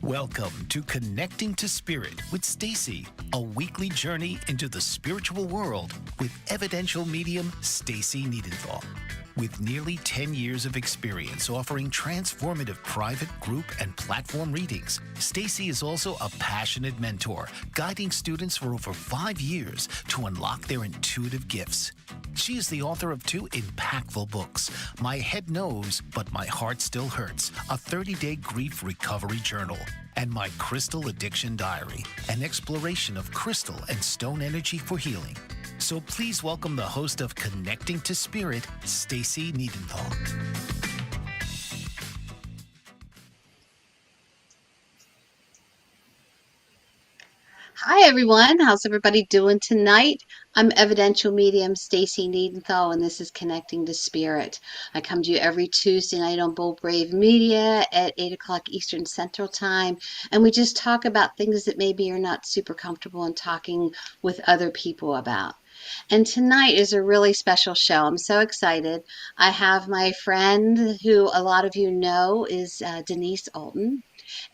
Welcome to Connecting to Spirit with Stacy, a weekly journey into the spiritual world with evidential medium Stacy Niedenthal. With nearly 10 years of experience offering transformative private, group, and platform readings, Stacy is also a passionate mentor, guiding students for over 5 years to unlock their intuitive gifts. She is the author of 2 impactful books, My Head Knows, But My Heart Still Hurts, a 30-day grief recovery journal, and My Crystal Addiction Diary, an exploration of crystal and stone energy for healing. So please welcome the host of Connecting to Spirit, Stacy Niedenthal. Hi everyone, how's everybody doing tonight? I'm evidential medium Stacy Niedenthal, and this is Connecting to Spirit. I come to you every Tuesday night on Bold Brave Media at 8 o'clock Eastern Central Time, and we just talk about things that maybe you're not super comfortable in talking with other people about. And tonight is a really special show. I'm so excited. I have my friend who a lot of you know is Denise Aulton.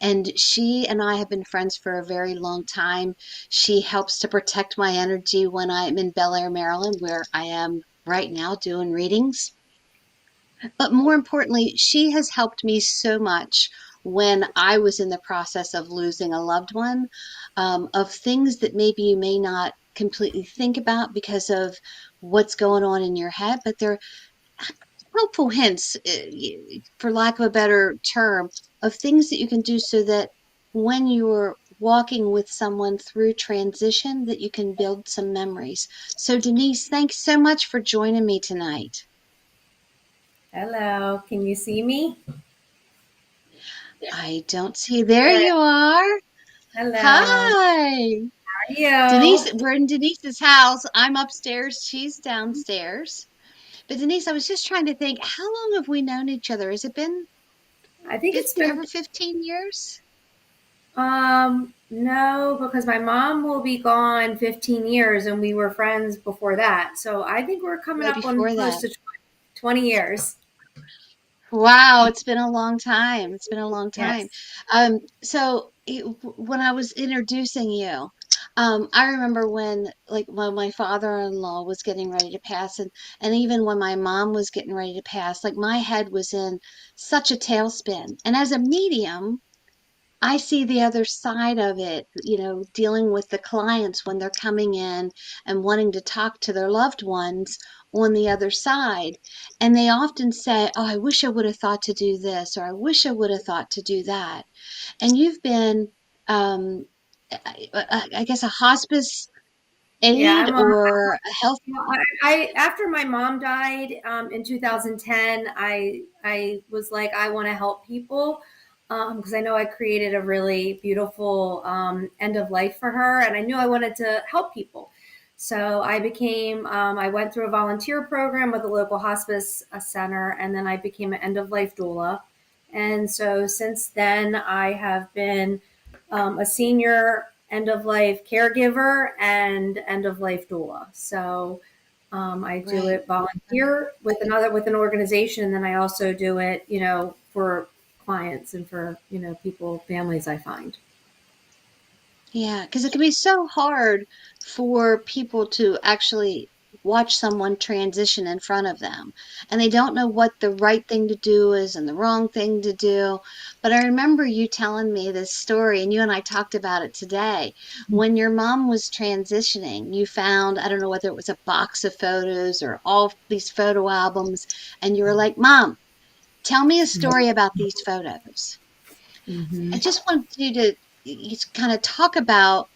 And she and I have been friends for a very long time. She helps to protect my energy when I'm in Bel Air, Maryland, where I am right now doing readings. But more importantly, she has helped me so much when I was in the process of losing a loved one, of things that maybe you may not completely think about because of what's going on in your head, but they're helpful hints, for lack of a better term, of things that you can do so that when you're walking with someone through transition, that you can build some memories. So Denise, thanks so much for joining me tonight. Hello, can you see me? I don't see. There you are. Hello, Hi. how are Denise, you? we're in Denise's house. I'm upstairs. She's downstairs. But Denise, I was just trying to think, how long have we known each other? Has it been I think it's been over 15 years? no, because my mom will be gone 15 years and we were friends before that. So I think we're coming Right up on before close that. to 20 years. Wow, it's been a long time. It's been a long time. Yes. When I was introducing you, I remember when my father-in-law was getting ready to pass, and even when my mom was getting ready to pass, like my head was in such a tailspin. And as a medium, I see the other side of it, dealing with the clients when they're coming in and wanting to talk to their loved ones on the other side. And they often say, "Oh, I wish I would have thought to do this," or "I wish I would have thought to do that." And you've been, um, I guess, a hospice Yeah, aide or a health. I after my mom died in 2010, I was like, I want to help people because I know I created a really beautiful end of life for her, and I knew I wanted to help people. So I went through a volunteer program with a local hospice center, and then I became an end of life doula. And so since then, I have been a senior end of life caregiver and end of life doula. So I do Right. it volunteer with an organization, and then I also do it, for clients and for people, families I find. Yeah, because it can be so hard for people to actually watch someone transition in front of them, and they don't know what the right thing to do is and the wrong thing to do. But I remember you telling me this story, and you and I talked about it today. When your mom was transitioning, you found, I don't know whether it was a box of photos or all these photo albums, and you were like, "Mom, tell me a story about these photos." I Mm-hmm. just want you to kind of talk about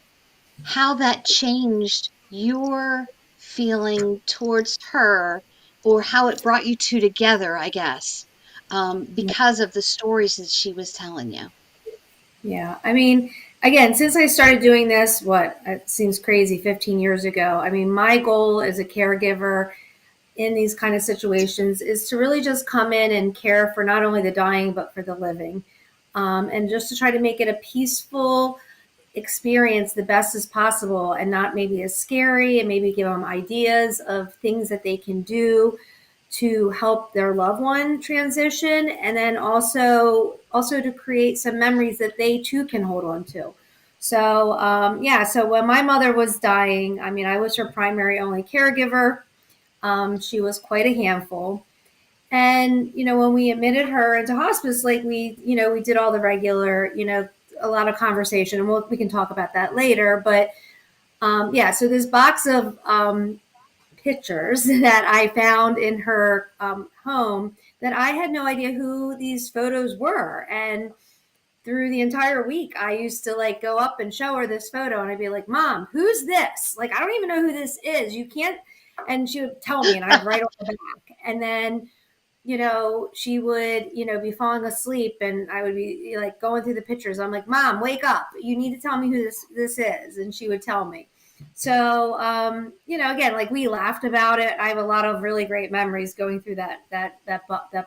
how that changed your feeling towards her, or how it brought you two together, I guess, because of the stories that she was telling you. Yeah. I mean, again, since I started doing this, what it seems crazy, 15 years ago. I mean, my goal as a caregiver in these kind of situations is to really just come in and care for not only the dying but for the living, and just to try to make it a peaceful experience the best as possible, and not maybe as scary, and maybe give them ideas of things that they can do to help their loved one transition, and then also to create some memories that they too can hold on to. So yeah, so when my mother was dying, I mean, I was her primary only caregiver. She was quite a handful. And, when we admitted her into hospice, like we did all the regular, a lot of conversation, and we can talk about that later. But yeah, so this box of pictures that I found in her home, that I had no idea who these photos were. And through the entire week, I used to like go up and show her this photo, and I'd be like, Mom, who's this? Like, I don't even know who this is. You can't. And she would tell me, and I'd write on the back. And then, she would, be falling asleep, and I would be like going through the pictures. I'm like, Mom, wake up. You need to tell me who this is. And she would tell me. So, again, like, we laughed about it. I have a lot of really great memories going through that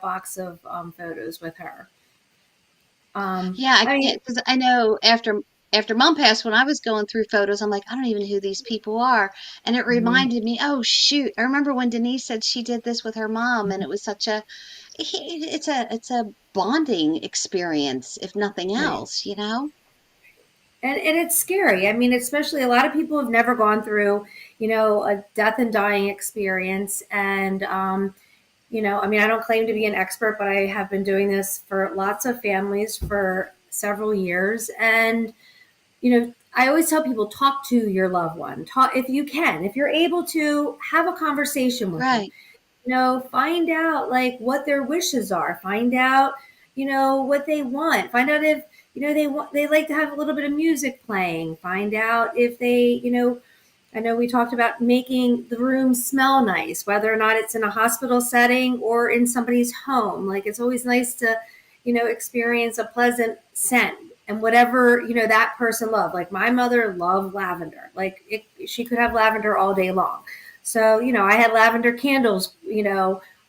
box of photos with her. Yeah, I I mean, can't, because I know after mom passed, when I was going through photos, I'm like, I don't even know who these people are. And it mhm, reminded me, oh shoot, I remember when Denise said she did this with her mom, and mhm, it was such a it's a bonding experience, if nothing right. else, you know? And it's scary. I mean, especially a lot of people have never gone through, a death and dying experience. And, I mean, I don't claim to be an expert, but I have been doing this for lots of families for several years. And, I always tell people, talk to your loved one. Talk if you can, if you're able to, have a conversation with them. Right, Find out like what their wishes are. Find out, what they want. Find out if, they like to have a little bit of music playing. Find out if they, I know we talked about making the room smell nice, whether or not it's in a hospital setting or in somebody's home. Like, it's always nice to, experience a pleasant scent, and whatever, that person loved. Like, my mother loved lavender. Like, she could have lavender all day long. So, I had lavender candles,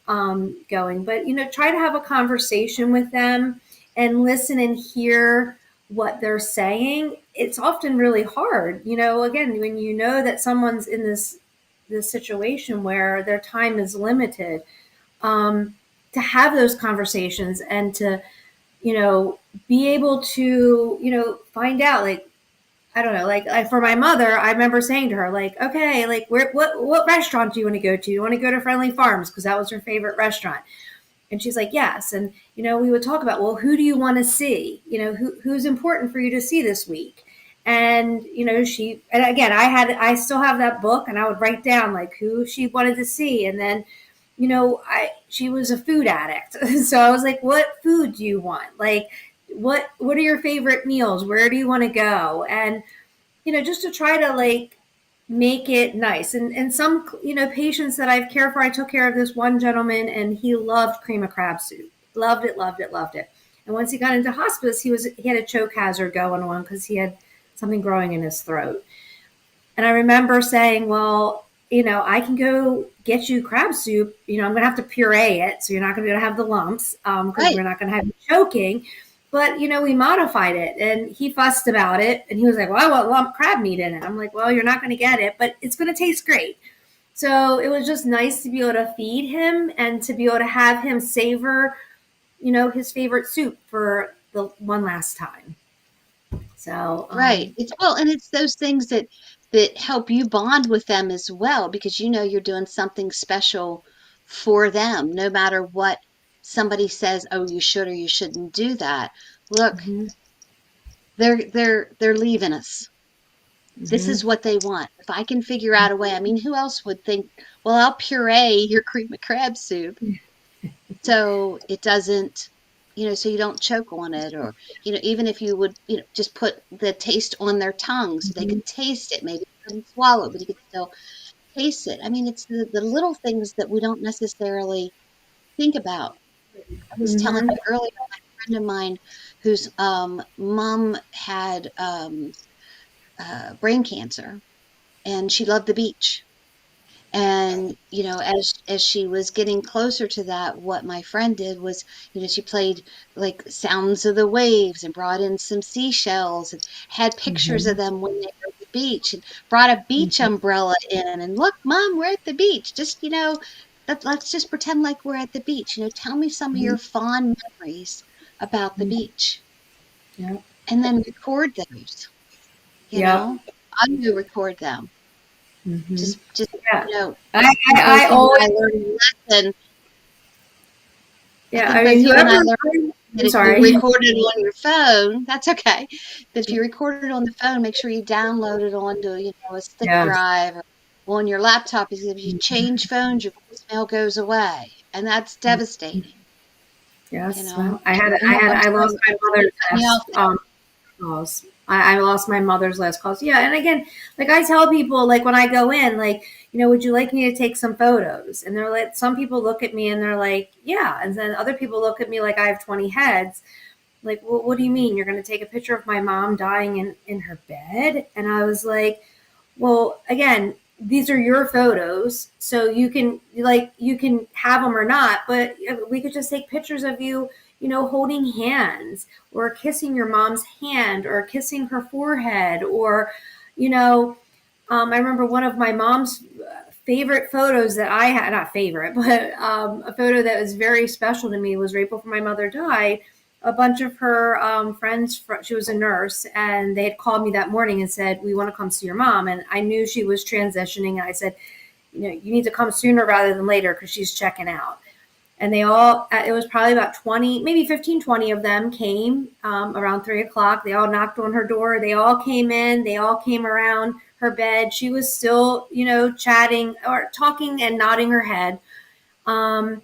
going. But, try to have a conversation with them and listen and hear what they're saying. It's often really hard, again, when you know that someone's in this situation where their time is limited, um, to have those conversations and to, you know, be able to, find out, like, I don't know, like for my mother, I remember saying to her, like, okay, like, what restaurant do you want to go to? You want to go to Friendly Farms because that was her favorite restaurant. And she's like, yes. And, we would talk about, well, who do you want to see? Who's important for you to see this week? And, and again, I still have that book, and I would write down like who she wanted to see. And then, she was a food addict. So I was like, what food do you want? Like, what are your favorite meals? Where do you want to go? And, just to try to like make it nice. And some, patients that I've cared for, I took care of this one gentleman, and he loved cream of crab soup. Loved it, loved it, loved it. And once he got into hospice, he had a choke hazard going on because he had something growing in his throat. And I remember saying, well, I can go get you crab soup. I'm going to have to puree it, so you're not going to have the lumps, because right, we're not going to have you choking. But, we modified it, and he fussed about it. And he was like, well, I want lump crab meat in it. I'm like, well, you're not going to get it, but it's going to taste great. So it was just nice to be able to feed him and to be able to have him savor, his favorite soup for the one last time. So, right. It's well, and it's those things that help you bond with them as well, because you know you're doing something special for them, no matter what somebody says, oh, you should or you shouldn't do that. Look, mhm, they're leaving us. This mhm, is what they want. If I can figure out a way, I mean, who else would think, well, I'll puree your cream of crab soup so it doesn't, so you don't choke on it, or, even if you would, just put the taste on their tongue so they mhm, could taste it. Maybe they couldn't swallow it, but you could still taste it. I mean, it's the little things that we don't necessarily think about. I was telling mhm, you earlier, a friend of mine whose mom had brain cancer, and she loved the beach. And, as she was getting closer to that, what my friend did was, she played like sounds of the waves and brought in some seashells and had pictures of mhm, them when they were at the beach, and brought a beach mhm. umbrella in. And look, Mom, we're at the beach. Just, let's just pretend like we're at the beach. Tell me some of Mhm. your fond memories about the beach, Yeah. and then record those. Yep. Audio record them. Hmm. Just Yeah. you know, I both you and always, I learned a lesson. I yeah. think I both mean, you and I whoever, learned that I'm if you sorry. record it on your phone, that's okay. That if you record it on the phone, make sure you download it onto, a stick Yes. drive or on your laptop, because if you change phones, your voicemail goes away, and that's devastating. Yes. Well, I'm I sorry, lost my mother's cut me off last, calls. I lost my mother's last calls. Yeah. And again, like I tell people, like when I go in, like, would you like me to take some photos? And they're like, some people look at me and they're like, yeah. And then other people look at me like I have 20 heads. Like, well, what do you mean? You're going to take a picture of my mom dying in her bed? And I was like, well, again, these are your photos, so you can have them or not, but we could just take pictures of you, holding hands or kissing your mom's hand or kissing her forehead or, you know, I remember one of my mom's favorite photos that I had, not favorite, but a photo that was very special to me was right before my mother died. A bunch of her friends, she was a nurse, and they had called me that morning and said, "We want to come see your mom." And I knew she was transitioning. And I said, you need to come sooner rather than later because she's checking out. And they all, it was probably about 20, maybe 15, 20 of them came around 3 o'clock. They all knocked on her door. They all came in. They all came around her bed. She was still, chatting or talking and nodding her head. Um,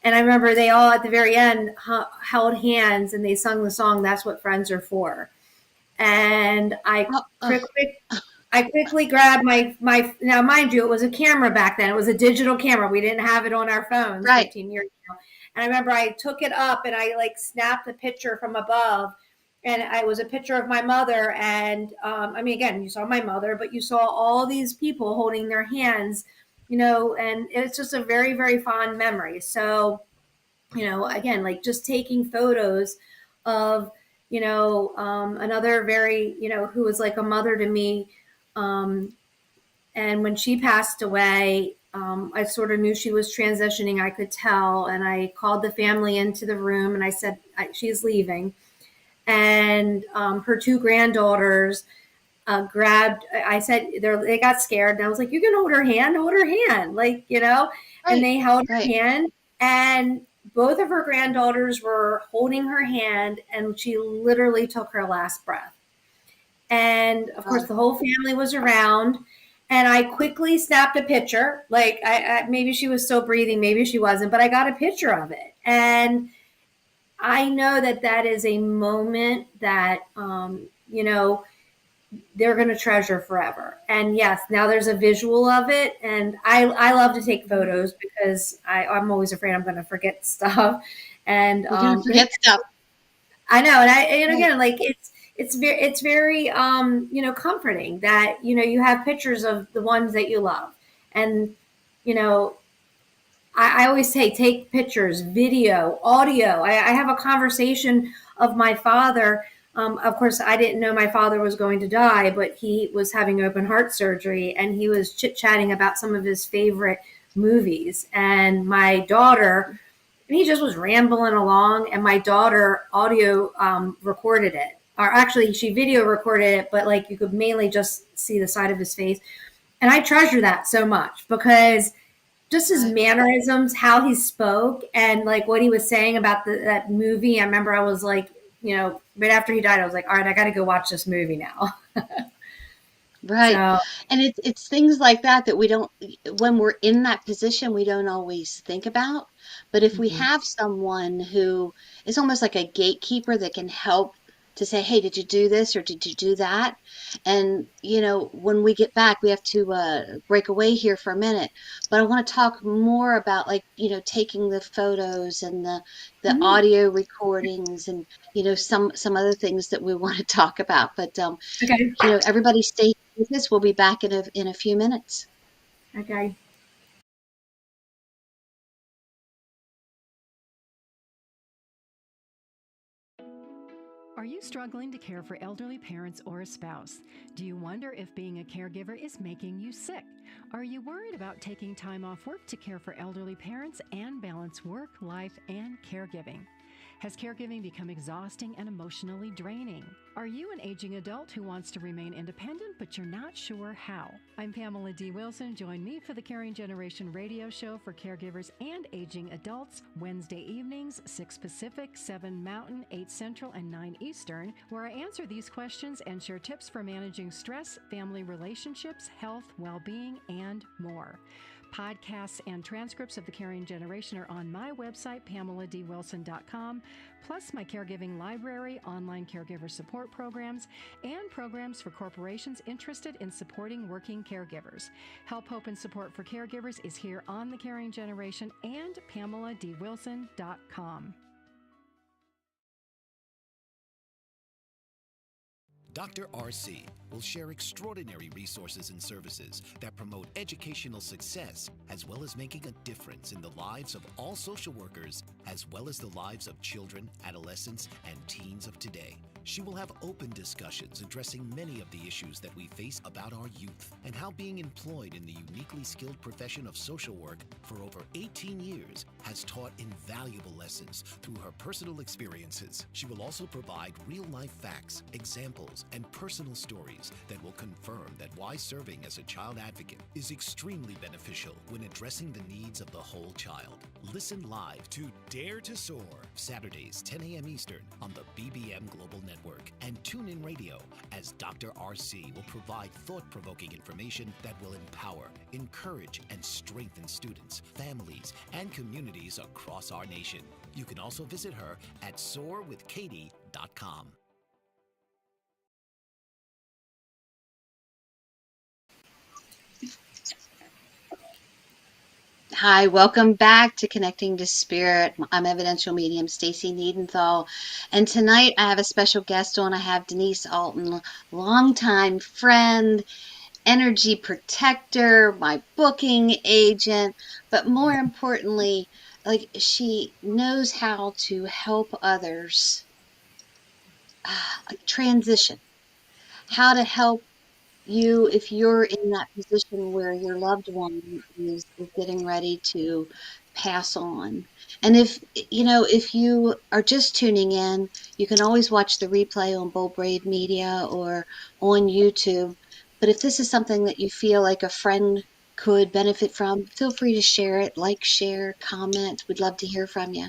and I remember they all at the very end held hands and they sung the song, "That's What Friends Are For." And Oh, I quickly grabbed my now mind you, it was a camera back then. It was a digital camera. We didn't have it on our phones right. 15 years ago. And I remember I took it up and I like snapped a picture from above. And it was a picture of my mother. And I mean, again, you saw my mother, but you saw all these people holding their hands, and it's just a very, very fond memory. So, again, like just taking photos of, another very, who was like a mother to me. Um, and when she passed away, I sort of knew she was transitioning. I could tell. And I called the family into the room and I said, she's leaving. And her two granddaughters grabbed, I said, they got scared. And I was like, you can hold her hand, like, and Right, they held her right. hand. And both of her granddaughters were holding her hand. And she literally took her last breath. And of course, Oh, the whole family was around. And I quickly snapped a picture. Like, maybe she was still breathing, maybe she wasn't, but I got a picture of it. And I know that that is a moment that, they're going to treasure forever. And yes, now there's a visual of it. And I love to take photos because I'm always afraid I'm going to forget stuff. And you're gonna forget stuff. I know. And Right. again, like it's very, comforting that, you have pictures of the ones that you love. And, you know, I always say take pictures, video, audio. I have a conversation of my father. Of course, I didn't know my father was going to die, but he was having open heart surgery and he was chit chatting about some of his favorite movies. And my daughter, and he just was rambling along, and my daughter audio recorded it. Or actually, she video recorded it, but like you could mainly just see the side of his face. And I treasure that so much because just his Right. mannerisms, how he spoke, and like what he was saying about that movie. I remember I was like, right after he died, I was like, all right, I got to go watch this movie now. Right. So, And it's things like that that we don't, when we're in that position, we don't always think about. But if we mhm. have someone who is almost like a gatekeeper that can help to say, hey, did you do this or did you do that? And, when we get back, we have to break away here for a minute. But I want to talk more about, like, taking the photos and the Mhm. audio recordings and, some other things that we want to talk about. But Okay. everybody stay with us. We'll be back in a few minutes. Okay. Are you struggling to care for elderly parents or a spouse? Do you wonder if being a caregiver is making you sick? Are you worried about taking time off work to care for elderly parents and balance work, life, and caregiving? Has caregiving become exhausting and emotionally draining? Are you an aging adult who wants to remain independent but you're not sure how? I'm Pamela D. Wilson. Join me for the Caring Generation radio show for caregivers and aging adults, Wednesday evenings, 6 Pacific, 7 Mountain, 8 Central, and 9 Eastern, where I answer these questions and share tips for managing stress, family relationships, health, well-being, and more. Podcasts and transcripts of the Caring Generation are on my website, PamelaDWilson.com, plus my caregiving library, online caregiver support programs, and programs for corporations interested in supporting working caregivers. Help, hope, and support for caregivers is here on the Caring Generation and PamelaDWilson.com. Dr. RC will share extraordinary resources and services that promote educational success, as well as making a difference in the lives of all social workers, as well as the lives of children, adolescents, and teens of today. She will have open discussions addressing many of the issues that we face about our youth and how being employed in the uniquely skilled profession of social work for over 18 years has taught invaluable lessons through her personal experiences. She will also provide real-life facts, examples, and personal stories that will confirm that why serving as a child advocate is extremely beneficial when addressing the needs of the whole child. Listen live to Dare to Soar, Saturdays, 10 a.m. Eastern on the BBM Global Network, and tune in radio as Dr. RC will provide thought-provoking information that will empower, encourage, and strengthen students, families, and communities across our nation. You can also visit her at soarwithkatie.com. Hi, welcome back to Connecting to Spirit. I'm evidential medium Stacy Niedenthal, and tonight I have a special guest on. I have Denise Aulton, longtime friend, energy protector, my booking agent, but more importantly, like she knows how to help others transition, how to help you if you're in that position where your loved one is getting ready to pass on. And if you are just tuning in, you can always watch the replay on Bold Brave Media or on YouTube. But if this is something that you feel like a friend could benefit from, feel free to share it, like, share, comment. We'd love to hear from you.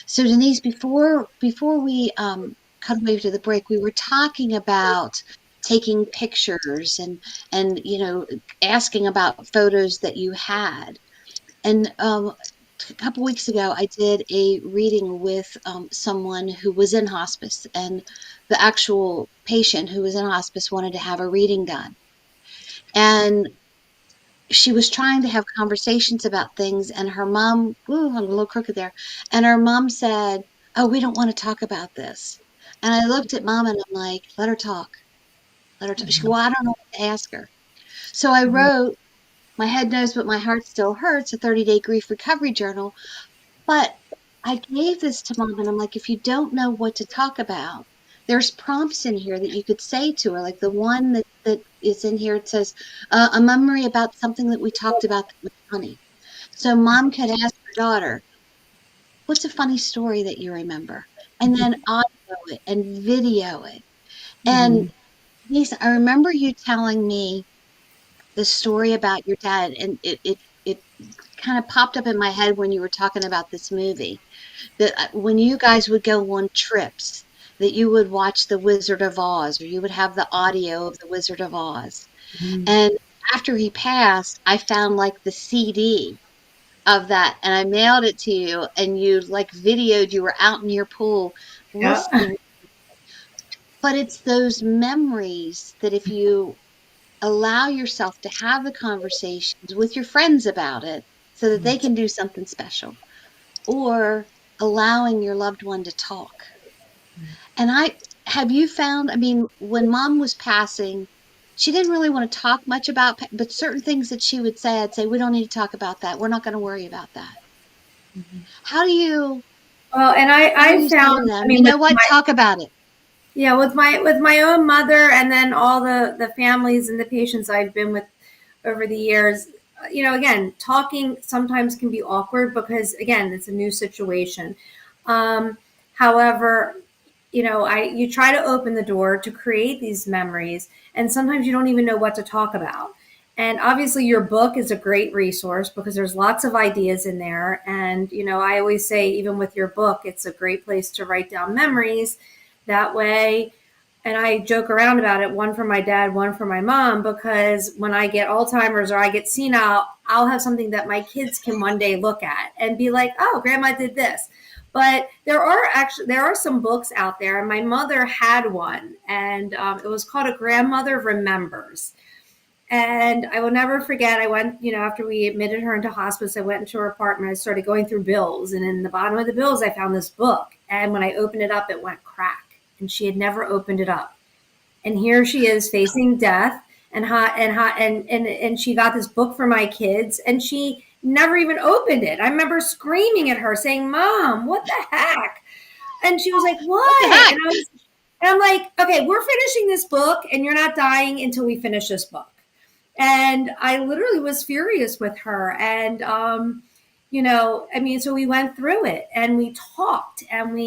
So Denise, before we cut away to the break, we were talking about taking pictures and asking about photos that you had. And a couple weeks ago, I did a reading with someone who was in hospice, and the actual patient who was in hospice wanted to have a reading done. And she was trying to have conversations about things, and her mom, I'm a little crooked there, and her mom said, "Oh, we don't want to talk about this." And I looked at mom and I'm like, let her talk. Let her talk. She, well, I don't know what to ask her. So I wrote, My Head Knows But My Heart Still Hurts, a 30-day grief recovery journal. But I gave this to mom and I'm like, if you don't know what to talk about, there's prompts in here that you could say to her, like the one that is in here. It says, a memory about something that we talked about that was funny. So mom could ask her daughter, what's a funny story that you remember? And then audio it and video it. And Lisa, I remember you telling me the story about your dad, and it kind of popped up in my head when you were talking about this movie. That when you guys would go on trips, that you would watch The Wizard of Oz, or you would have the audio of The Wizard of Oz. And after he passed, I found like the CD of that, and I mailed it to you, and you like videoed, you were out in your pool Yeah. listening. But it's those memories that if you allow yourself to have the conversations with your friends about it so that they can do something special, or allowing your loved one to talk. And have you found, I mean, when mom was passing, she didn't really want to talk much about, but certain things that she would say, I'd say, we don't need to talk about that. We're not going to worry about that. How do you, Well, and how do I you say found, to I them, you mean, with know what, my, talk about it? Yeah, with my own mother, and then all the families and the patients I've been with over the years, again, talking sometimes can be awkward because again, it's a new situation. Um, However, you try to open the door to create these memories, and sometimes you don't even know what to talk about. And obviously, your book is a great resource because there's lots of ideas in there. And I always say, even with your book, it's a great place to write down memories. That way, and I joke around about it, one for my dad, one for my mom, because when I get Alzheimer's or I get senile, I'll have something that my kids can one day look at and be like, oh, grandma did this. But there are some books out there, and my mother had one, and it was called A Grandmother Remembers. And I will never forget, I went, after we admitted her into hospice, I went into her apartment. I started going through bills. And in the bottom of the bills, I found this book. And when I opened it up, it went crack. And she had never opened it up. And here she is facing death. And she got this book for my kids. And she never even opened it. I remember screaming at her, saying, Mom, what the heck? And she was like, what? And I'm like, okay, we're finishing this book, and you're not dying until we finish this book. And I literally was furious with her. And, so we went through it and we talked, and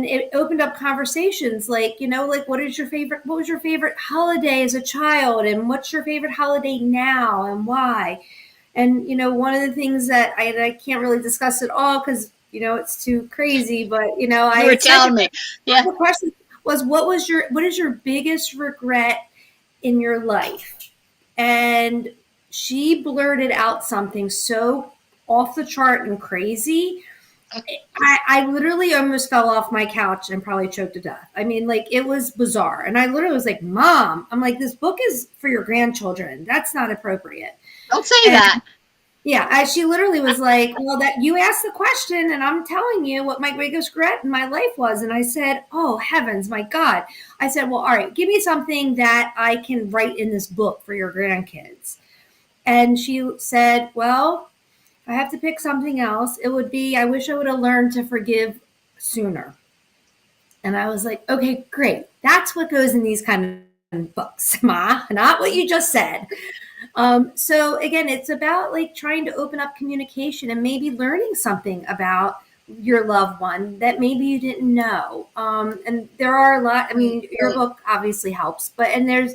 it opened up conversations like, like, what was your favorite holiday as a child? And what's your favorite holiday now and why? And, one of the things that I can't really discuss at all because, it's too crazy, but, You were telling me. Yeah. The question was, what is your biggest regret in your life? And she blurted out something so off the chart and crazy. I literally almost fell off my couch and probably choked to death. I mean, like, it was bizarre. And I literally was like, Mom, I'm like, this book is for your grandchildren. That's not appropriate. Don't say that. Yeah, she literally was like, well, that you asked the question and I'm telling you what my biggest regret in my life was. And I said, oh, heavens, my God. I said, well, all right, give me something that I can write in this book for your grandkids. And she said, well, if I have to pick something else, it would be, I wish I would have learned to forgive sooner. And I was like, okay, great. That's what goes in these kind of books, Ma, not what you just said. So again, it's about like trying to open up communication and maybe learning something about your loved one that maybe you didn't know. And there are a lot, I mean, your book obviously helps, and there's,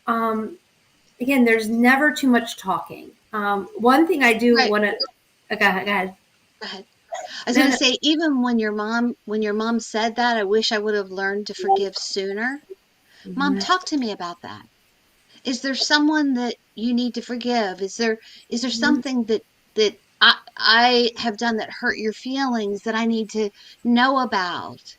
again, there's never too much talking. One thing I do want to, go ahead. Go ahead. I was going to say, even when your mom said that, I wish I would have learned to forgive sooner. Mm-hmm. Mom, talk to me about that. Is there someone that you need to forgive? Is there something that I have done that hurt your feelings that I need to know about?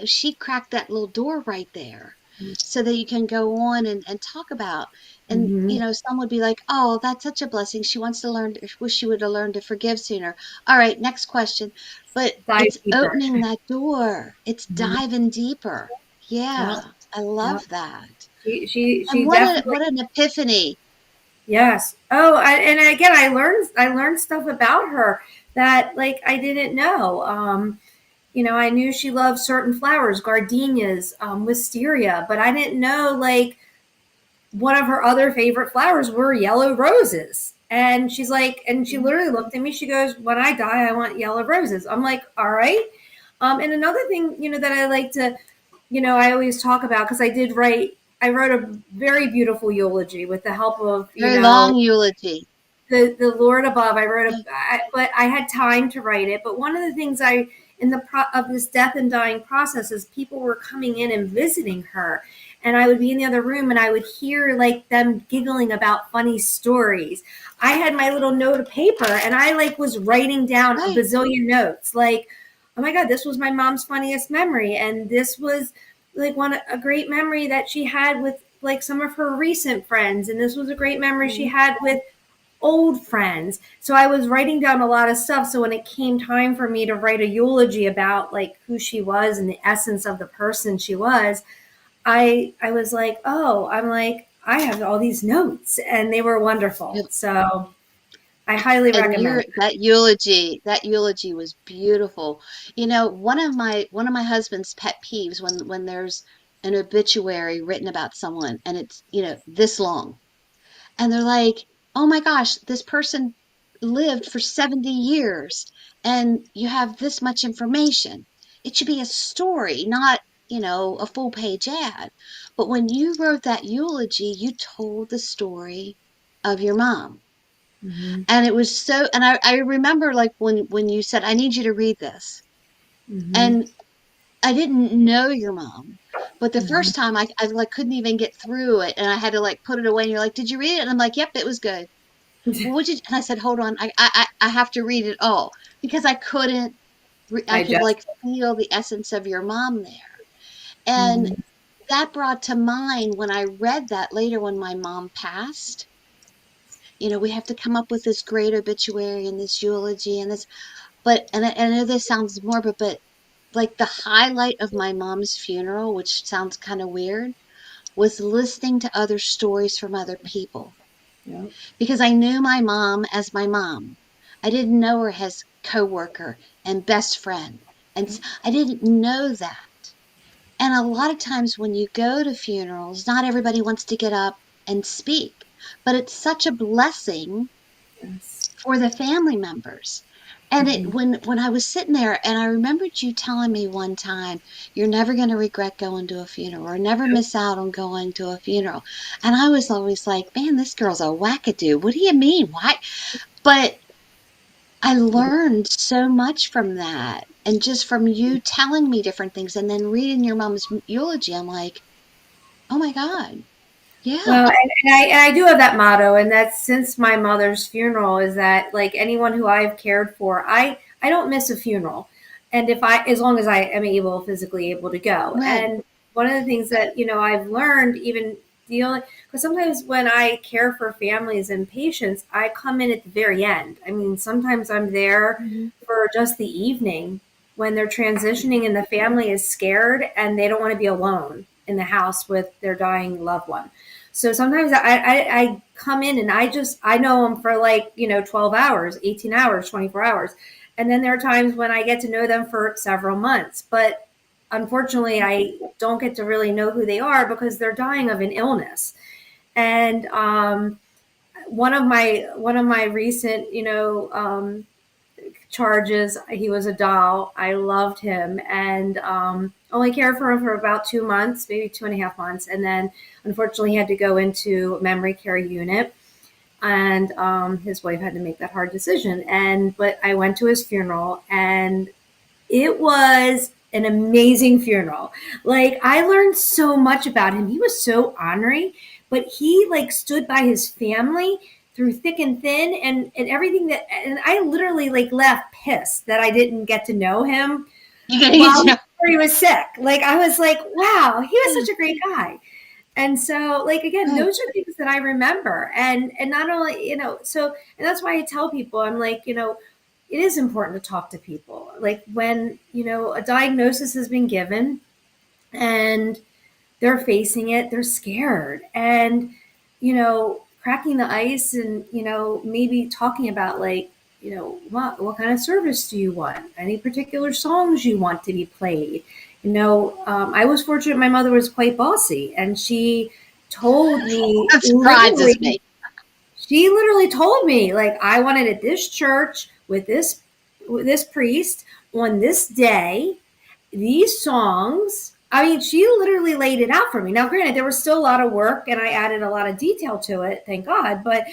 She cracked that little door right there so that you can go on and talk about. And, some would be like, oh, that's such a blessing. She wants to wish she would have learned to forgive sooner. All right, next question. But it's deeper. Opening that door. It's diving deeper. Yeah, I love that. She what an epiphany. Yes. Oh, and again, I learned stuff about her that like I didn't know. I knew she loved certain flowers, gardenias, wisteria, but I didn't know like one of her other favorite flowers were yellow roses. And she's like, and she literally looked at me. She goes, when I die, I want yellow roses. I'm like, all right. And another thing, that I like to, I always talk about, because I wrote a very beautiful eulogy with the help of, very long eulogy. The Lord above. But I had time to write it. But one of the things of this death and dying process is people were coming in and visiting her. And I would be in the other room and I would hear like them giggling about funny stories. I had my little note of paper and I like was writing down a bazillion notes. Like, oh my God, this was my mom's funniest memory. And this was like a great memory that she had with like some of her recent friends. And this was a great memory she had with old friends. So I was writing down a lot of stuff. So when it came time for me to write a eulogy about like who she was and the essence of the person she was, I was like, I have all these notes and they were wonderful. Yep. So I highly And recommend that eulogy was beautiful. You know, one of my husband's pet peeves when there's an obituary written about someone and it's, this long. And they're like, "Oh my gosh, this person lived for 70 years and you have this much information. It should be a story, not, a full page ad." But when you wrote that eulogy, you told the story of your mom. it. Hmm. And it was so, and I remember like when you said, "I need you to read this." Hmm. And I didn't know your mom. But the Hmm. first time I like couldn't even get through it and I had to like put it away and you're like, "Did you read it?" And I'm like, "Yep, it was good." "Well, what did you," and I said, "Hold on, I have to read it all," because I couldn't, I could Digest. like feel the essence of your mom there. And Hmm. that brought to mind when I read that later when my mom passed, we have to come up with this great obituary and this eulogy and this, but, and I know this sounds morbid, but like the highlight of my mom's funeral, which sounds kind of weird, was listening to other stories from other people Yep. because I knew my mom as my mom. I didn't know her as coworker and best friend. And Yep. I didn't know that. And a lot of times when you go to funerals, not everybody wants to get up and speak, but it's such a blessing Yes. for the family members. And it Hmm. when I was sitting there and I remembered you telling me one time, "You're never going to regret going to a funeral or never miss out on going to a funeral." And I was always like, "Man, this girl's a wackadoo. What do you mean? Why?" But I learned so much from that. And just from you telling me different things and then reading your mom's eulogy, I'm like, "Oh my God. Well, Yeah." and I do have that motto, and that's since my mother's funeral is that like anyone who I've cared for, I don't miss a funeral, and if I as long as I am able physically able to go. Right. And one of the things that I've learned even dealing because sometimes when I care for families and patients, I come in at the very end. I mean, sometimes I'm there Mhm. for just the evening when they're transitioning and the family is scared and they don't want to be alone in the house with their dying loved one. So sometimes I come in and I know them for like, 12 hours, 18 hours, 24 hours. And then there are times when I get to know them for several months. But unfortunately, I don't get to really know who they are because they're dying of an illness. And one of my recent, charges. He was a doll. I loved him and only cared for him for about 2 months, maybe 2.5 months. And then unfortunately, he had to go into a memory care unit. And his wife had to make that hard decision. But I went to his funeral and it was an amazing funeral. Like I learned so much about him. He was so ornery, but he like stood by his family through thick and thin and everything that and I literally like left pissed that I didn't get to know him You gotta get while to know. he was sick. Like I was like, wow, he was such a great guy. And so like again, Right. those are things that I remember. And not only, so and that's why I tell people, I'm like, it is important to talk to people. Like when, a diagnosis has been given and they're facing it, they're scared. And, cracking the ice and, maybe talking about like, what kind of service do you want? Any particular songs you want to be played? I was fortunate my mother was quite bossy and That surprises literally me. she literally told me, like, I wanted at this church with this priest on this day, these songs. I mean, she literally laid it out for me. Now, granted, there was still a lot of work and I added a lot of detail to it, thank God, but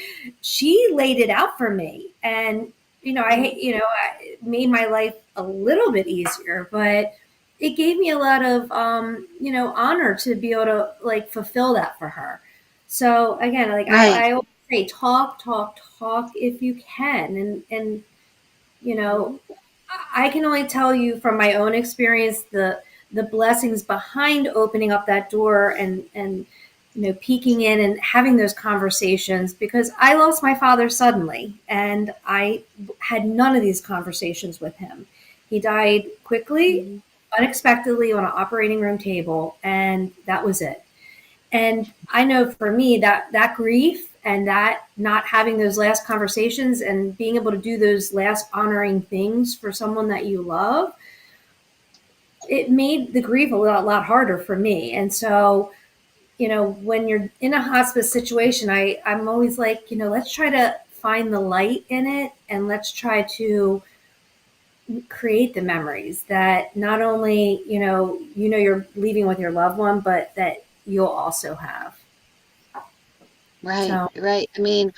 she laid it out for me. And, I made my life a little bit easier, but it gave me a lot of, honor to be able to like fulfill that for her. So again, like Right. I always say, talk, talk, talk if you can. And, you know, I can only tell you from my own experience the blessings behind opening up that door and peeking in and having those conversations because I lost my father suddenly and I had none of these conversations with him. He died quickly, Mhm. unexpectedly on an operating room table, and that was it. And I know for me that grief and that not having those last conversations and being able to do those last honoring things for someone that you love, it made the grief a lot harder for me. And so, when you're in a hospice situation, I'm always like, let's try to find the light in it, and let's try to create the memories that not only, you're leaving with your loved one, but that you'll also have. Right, So, right. I mean,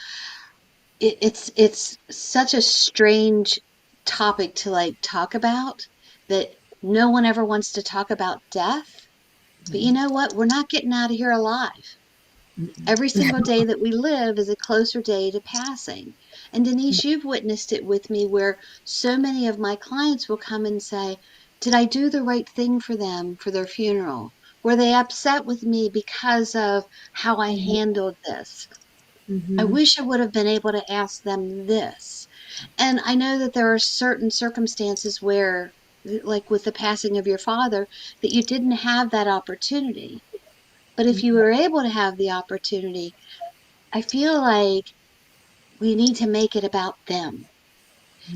it's such a strange topic to like talk about, that no one ever wants to talk about death. But you know what? We're not getting out of here alive. Every single day that we live is a closer day to passing. And Denise, you've witnessed it with me, where so many of my clients will come and say, did I do the right thing for them for their funeral? Were they upset with me because of how I handled this? I mm-hmm, wish I would have been able to ask them this. And I know that there are certain circumstances where, like with the passing of your father, that you didn't have that opportunity. But if you were able to have the opportunity, I feel like we need to make it about them.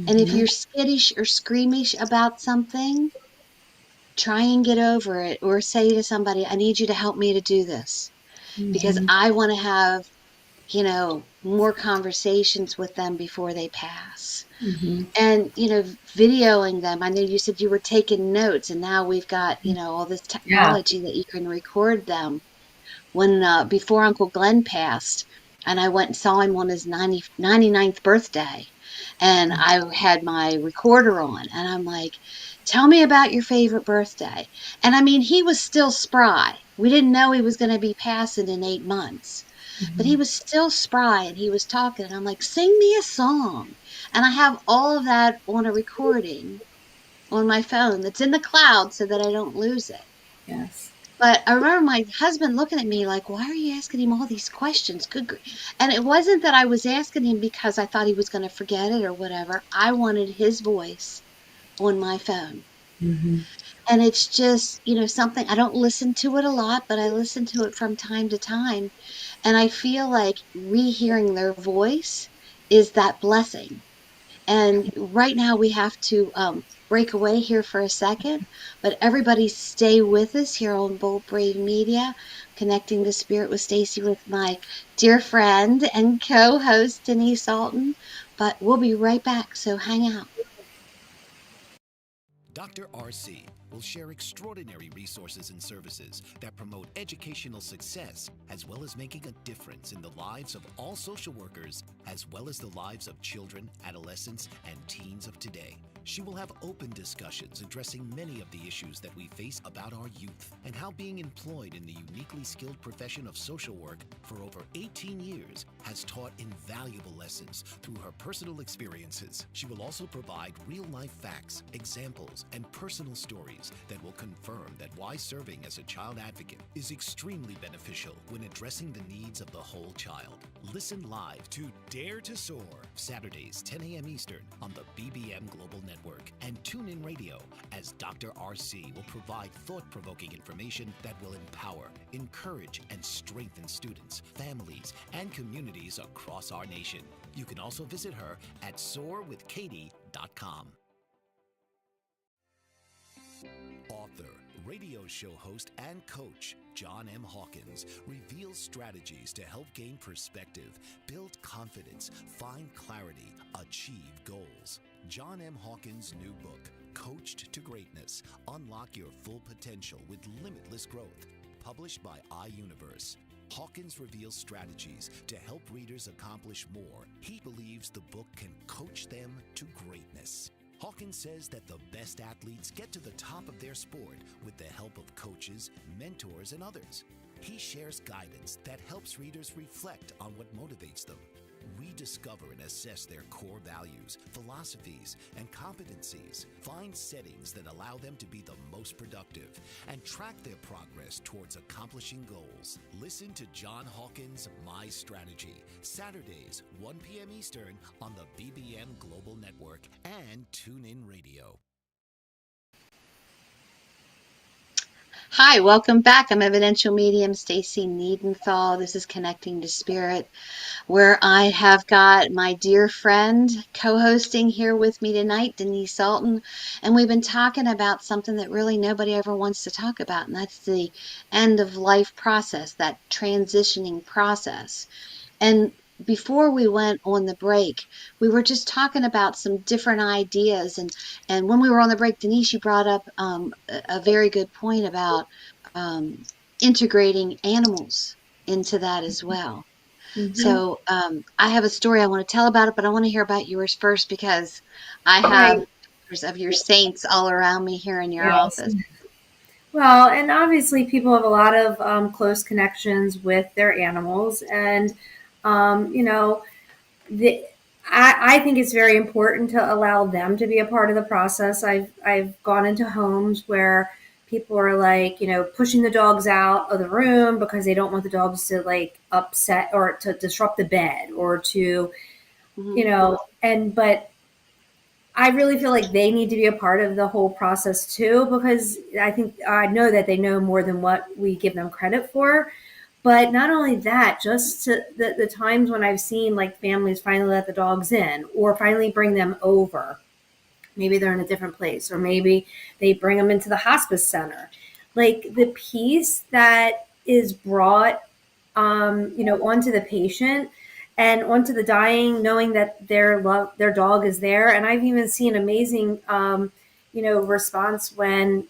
And if mm-hmm, you're skittish or squeamish about something, try and get over it, or say to somebody, I need you to help me to do this because mm-hmm, I want to have, more conversations with them before they pass. mm-hmm. And, videoing them. I know you said you were taking notes, and now we've got, all this Yeah. technology that you can record them. When before Uncle Glenn passed, and I went and saw him on his 99th birthday, and I had my recorder on, and I'm like, tell me about your favorite birthday. And I mean, he was still spry. We didn't know he was going to be passing in 8 months, but he Mm-hmm. was still spry, and he was talking, and I'm like, sing me a song. And I have all of that on a recording on my phone that's in the cloud so that I don't lose it. Yes. But I remember my husband looking at me like, why are you asking him all these questions? And it wasn't that I was asking him because I thought he was going to forget it or whatever. I wanted his voice on my phone. Mm-hmm. And it's just, something, I don't listen to it a lot, but I listen to it from time to time. And I feel like rehearing their voice is that blessing. And right now we have to break away here for a second, but everybody stay with us here on Bold Brave Media, Connecting the Spirit with Stacy, with my dear friend and co-host Denise Aulton. But we'll be right back, so hang out. Dr. RC will share extraordinary resources and services that promote educational success, as well as making a difference in the lives of all social workers, as well as the lives of children, adolescents, and teens of today. She will have open discussions addressing many of the issues that we face about our youth, and how being employed in the uniquely skilled profession of social work for over 18 years has taught invaluable lessons through her personal experiences. She will also provide real-life facts, examples, and personal stories that will confirm that why serving as a child advocate is extremely beneficial when addressing the needs of the whole child. Listen live to Dare to Soar, Saturdays, 10 a.m. Eastern on the BBM Global Network, and tune in radio as Dr. RC will provide thought-provoking information that will empower, encourage, and strengthen students, families, and communities across our nation. You can also visit her at soarwithkatie.com. Author, radio show host, and coach John M. Hawkins reveals strategies to help gain perspective, build confidence, find clarity, achieve goals. John M. Hawkins' new book, Coached to Greatness: Unlock Your Full Potential with Limitless Growth, published by iUniverse. Hawkins reveals strategies to help readers accomplish more. He believes the book can coach them to greatness. Hawkins says that the best athletes get to the top of their sport with the help of coaches, mentors, and others. He shares guidance that helps readers reflect on what motivates them, rediscover and assess their core values, philosophies, and competencies, find settings that allow them to be the most productive, and track their progress towards accomplishing goals. Listen to John Hawkins' My Strategy, Saturdays, 1 p.m. Eastern on the BBM Global Network and TuneIn Radio. Hi, welcome back. I'm Evidential Medium Stacy Niedenthal. This is Connecting to Spirit, where I have got my dear friend co-hosting here with me tonight, Denise Aulton, and we've been talking about something that really nobody ever wants to talk about, and that's the end of life process, that transitioning process. And before we went on the break, we were just talking about some different ideas. And when we were on the break, Denise, you brought up a very good point about um, integrating animals into that as well. Mm-hmm. So I have a story I want to tell about it, but I want to hear about yours first because I have Right. pictures of your saints all around me here in your Yes. office. Well, and obviously, people have a lot of close connections with their animals, and you know, the, I think it's very important to allow them to be a part of the process. I've gone into homes where people are like, pushing the dogs out of the room because they don't want the dogs to like upset or to disrupt the bed or to, Hmm. but I really feel like they need to be a part of the whole process too, because I know that they know more than what we give them credit for. But not only that, just to the times when I've seen like families finally let the dogs in or finally bring them over. Maybe they're in a different place, or maybe they bring them into the hospice center. Like the peace that is brought onto the patient and onto the dying, knowing that their dog is there. And I've even seen amazing, response when,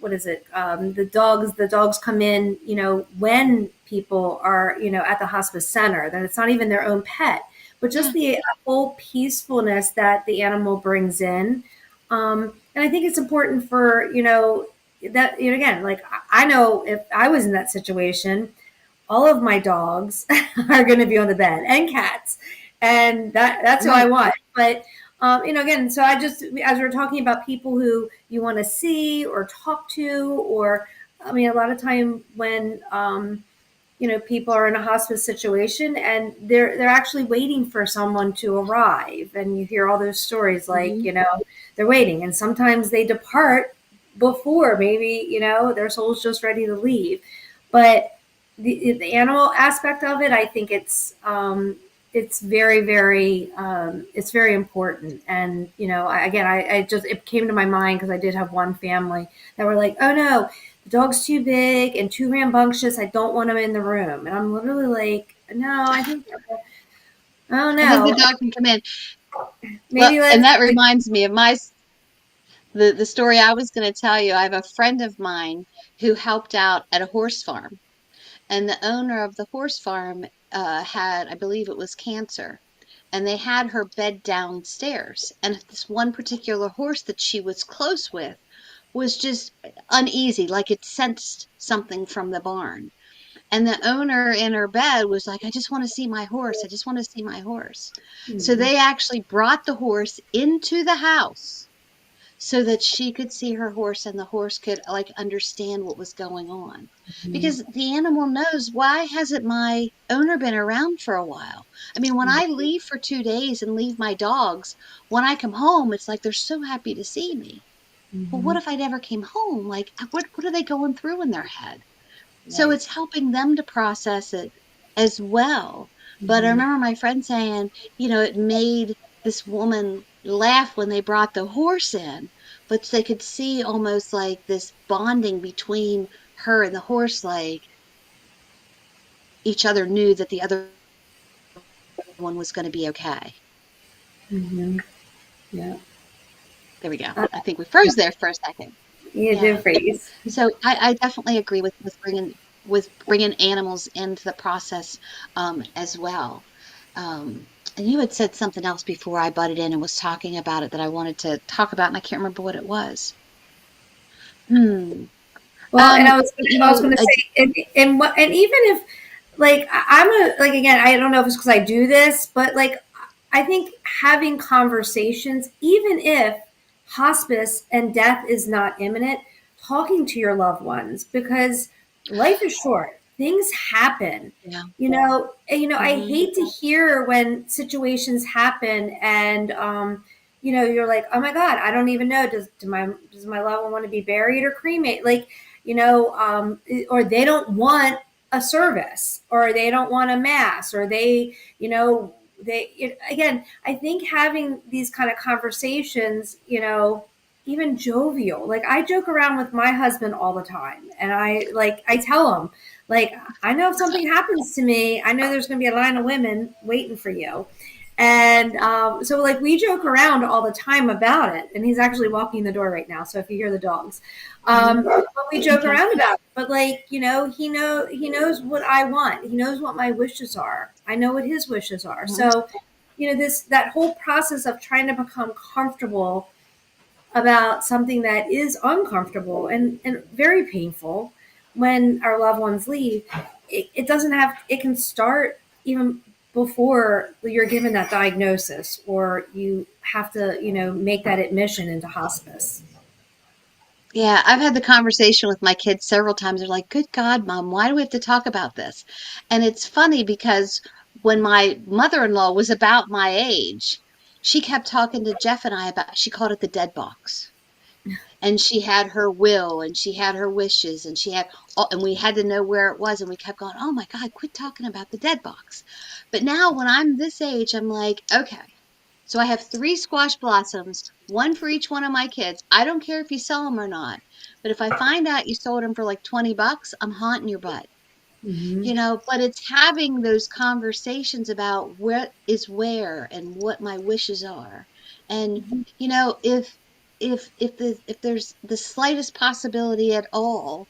what is it? The dogs come in, when people are, at the hospice center, then it's not even their own pet, but just Yeah. the whole peacefulness that the animal brings in. And I think it's important for, that, again, like I know if I was in that situation, all of my dogs are going to be on the bed and cats, and that's who I Right. want. But again, so I just as we're talking about people who you want to see or talk to, or I mean, a lot of time when people are in a hospice situation and they're actually waiting for someone to arrive, and you hear all those stories like Hmm. they're waiting, and sometimes they depart before maybe their soul's just ready to leave. But the animal aspect of it, I think it's very, very, it's very important. And I just it came to my mind because I did have one family that were like, oh no, the dog's too big and too rambunctious. I don't want him in the room. And I'm literally like, no, I don't I think the know. dog can come in. Well, Maybe and let's, that reminds me of the story I was going to tell you. I have a friend of mine who helped out at a horse farm, and the owner of the horse farm had, I believe it was cancer, and they had her bed downstairs. And this one particular horse that she was close with was just uneasy, like it sensed something from the barn. And the owner in her bed was like, I just want to see my horse. I just want to see my horse. So Mhm, they actually brought the horse into the house so that she could see her horse and the horse could like understand what was going on, mhm, because the animal knows, why hasn't my owner been around for a while? I mean, when I leave for 2 days and leave my dogs, when I come home it's like they're so happy to see me. Well, what mhm. if I never came home? Like what are they going through in their head? So Right. it's helping them to process it as well. But I Mhm, remember my friend saying, it made this woman laugh when they brought the horse in, but they could see almost like this bonding between her and the horse, like each other knew that the other one was going to be okay. mhm. Yeah. There we go. Uh, I think we froze there for a second. you Yeah. did freeze. So I definitely agree with bringing animals into the process as well. And you had said something else before I butted in and was talking about it that I wanted to talk about, and I can't remember what it was. Hmm. Well, and I was going to I say, and even if like I'm a like again, I don't know if it's because I do this, but like I think having conversations, even if hospice and death is not imminent, talking to your loved ones, because life is short. Things happen. yeah. I Hmm. hate to hear when situations happen and you're like, oh my God, I don't even know. Does my loved one want to be buried or cremated? Like, or they don't want a service, or they don't want a mass, or again, I think having these kind of conversations, even jovial, like I joke around with my husband all the time, and I tell him, like, I know if something happens to me, I know there's going to be a line of women waiting for you. And so, like, we joke around all the time about it. And he's actually walking the door right now. So if you hear the dogs, but we joke around about it. But, like, he knows what I want. He knows what my wishes are. I know what his wishes are. So, that whole process of trying to become comfortable about something that is uncomfortable and very painful when our loved ones leave, it doesn't have, it can start even before you're given that diagnosis, or you have to, make that admission into hospice. Yeah, I've had the conversation with my kids several times. They're like, "Good God, Mom, why do we have to talk about this?" And it's funny because when my mother-in-law was about my age, she kept talking to Jeff and I about, she called it the dead box. And she had her will and she had her wishes and she had all, and we had to know where it was, and we kept going, "Oh my God, quit talking about the dead box." But now when I'm this age, I'm like, okay, so I have three squash blossoms, one for each one of my kids. I don't care if you sell them or not. But if I find out you sold them for like $20, I'm haunting your butt. Mm-hmm. But it's having those conversations about what is where and what my wishes are. And, if there's the slightest possibility at all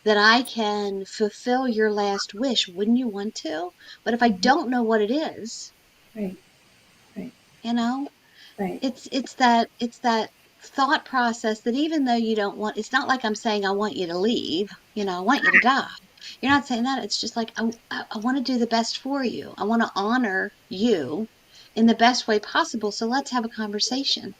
that I can fulfill your last wish, wouldn't you want to? But if I Mm-hmm. don't know what it is, Right, right, you know, right. it's that thought process that even though you don't want, it's not like I'm saying I want you to leave, I want you to die. You're not saying that. It's just like I want to do the best for you. I want to honor you in the best way possible. So let's have a conversation.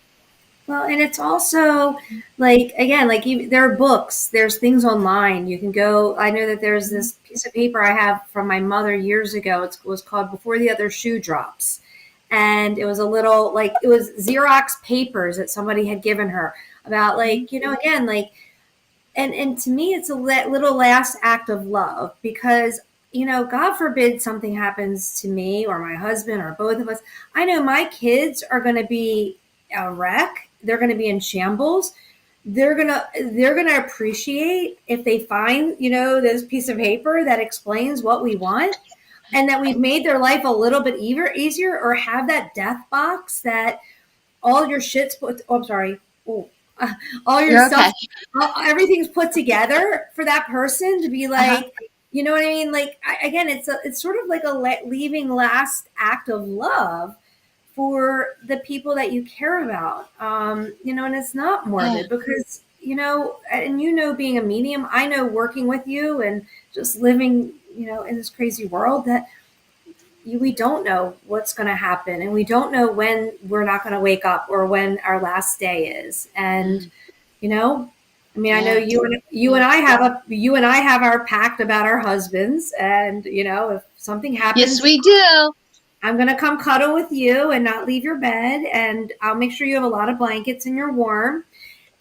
Well, and it's also like, again, like, there are books, there's things online. You can go. I know that there's Mhm. this piece of paper I have from my mother years ago. It was called "Before the Other Shoe Drops," and it was a little, like, it was Xerox papers that somebody had given her about, Mhm. like, again, like, and to me, it's a little last act of love, because God forbid something happens to me or my husband or both of us. I know my kids are going to be a wreck. They're going to be in shambles. They're gonna appreciate if they find, this piece of paper that explains what we want, and that we've made their life a little bit easier, or have that death box that all your shit's put. Oh, I'm sorry. Oh, all your You're okay. stuff, everything's put together for that person to be Uh-huh. like, you know what I mean? Like, again, it's sort of like a leaving last act of love for the people that you care about. And it's not Yeah. morbid, because and being a medium, I know, working with you and just living, in this crazy world, that we don't know what's going to happen, and we don't know when we're not going to wake up, or when our last day is. And Mhm. you know I mean, I know Yeah. you and Yeah. I have our pact about our husbands, and if something Yes, happens, we do. I'm going to come cuddle with you and not leave your bed, and I'll make sure you have a lot of blankets and you're warm.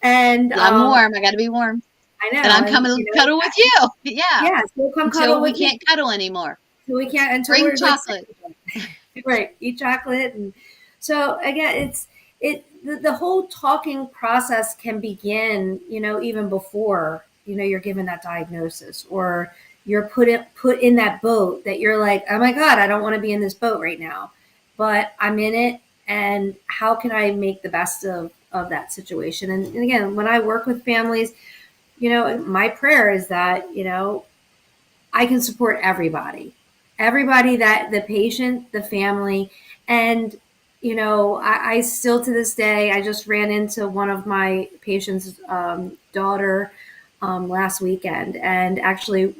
And Yeah, I'm warm. I got to be warm. I And know, I'm and coming to cuddle with you. Yeah. yeah, so come cuddle Until we with me can't cuddle anymore. until we can't, until Bring we're like, chocolate. right, eat chocolate. And so, again, the whole talking process can begin, even before, you're given that diagnosis, or you're put in that boat that you're like, oh my God, I don't want to be in this boat right now, but I'm in it. And how can I make the best of that situation? And again, when I work with families, my prayer is that, I can support everybody, that the patient, the family. And, I still, to this day, I just ran into one of my patient's daughter last weekend. And actually,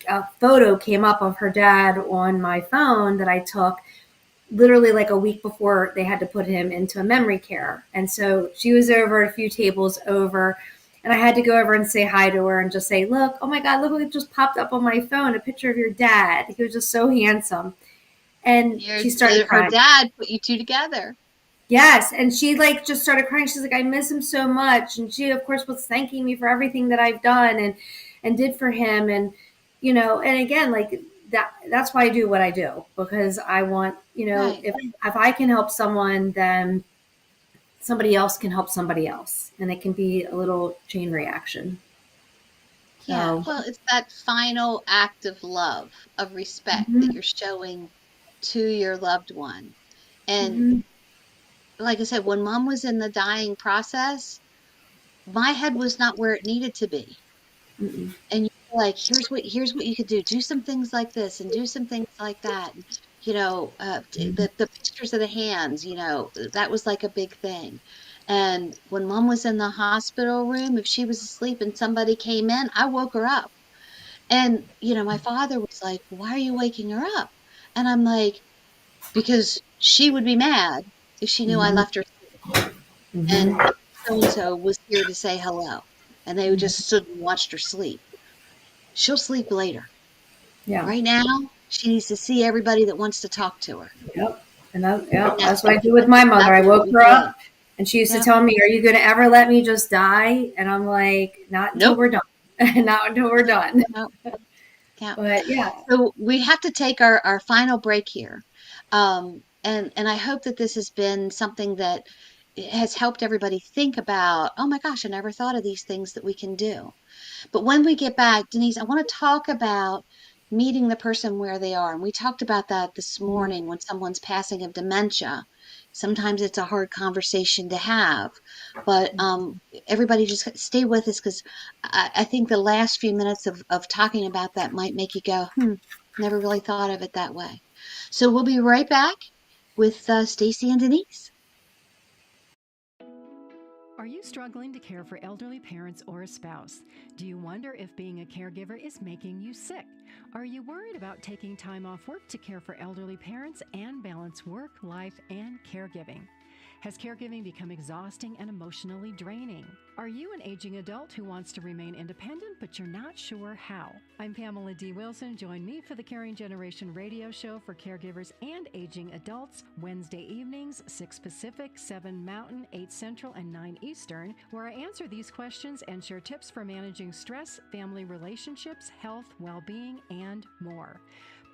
a photo came up of her dad on my phone that I took literally like a week before they had to put him into a memory care. And so she was over a few tables over, and I had to go over and say hi to her and just say, look, oh my God, look what just popped up on my phone, a picture of your dad. He was just so handsome. And she started Her crying. dad put you two together. Yes, and she like just started crying. She's like, I miss him so much, and she of course was thanking me for everything that I've done and did for him, and and again, like that's why I do what I do, because I want, Right. if I can help someone, then somebody else can help somebody else, and it can be a little chain reaction. Yeah. So, Well, it's that final act of love, of respect that mhm, you're showing to your loved one. And mhm, like I said, when mom was in the dying process, my head was not where it needed to be. mm-mm, And you're like, here's what you could do. Do some things like this and do some things like that. And, the pictures of the hands, that was like a big thing. And when mom was in the hospital room, if she was asleep and somebody came in, I woke her up. And, my father was like, "Why are you waking her up?" And I'm like, "Because she would be mad if she knew I mhm, left her and mhm, so and so was here to say hello." And they mhm. just stood and watched her sleep. She'll sleep later. Yeah. Right now, she needs to see everybody that wants to talk to her. Yep. And yeah, And that's what I do with my mother. that's I what woke we her did. up and she used to Yeah. tell me, "Are you going to ever let me just die?" And I'm like, "Not until Nope. we're done." Not until we're done. Nope. Yeah. But yeah. So we have to take our final break here. And I hope that this has been something that has helped everybody think about, oh my gosh, I never thought of these things that we can do. But when we get back, Denise, I want to talk about meeting the person where they are. And we talked about that this Mhm. morning when someone's passing of dementia. Sometimes it's a hard conversation to have, but everybody just stay with us because I think the last few minutes of talking about that might make you go, never really thought of it that way. So we'll be right back with Stacy and Denise. Are you struggling to care for elderly parents or a spouse? Do you wonder if being a caregiver is making you sick? Are you worried about taking time off work to care for elderly parents and balance work, life, and caregiving? Has caregiving become exhausting and emotionally draining? Are you an aging adult who wants to remain independent but you're not sure how? I'm Pamela D. Wilson. Join me for the Caring Generation radio show for caregivers and aging adults, Wednesday evenings, 6 Pacific, 7 Mountain, 8 Central, and 9 Eastern, where I answer these questions and share tips for managing stress, family relationships, health, well-being, and more.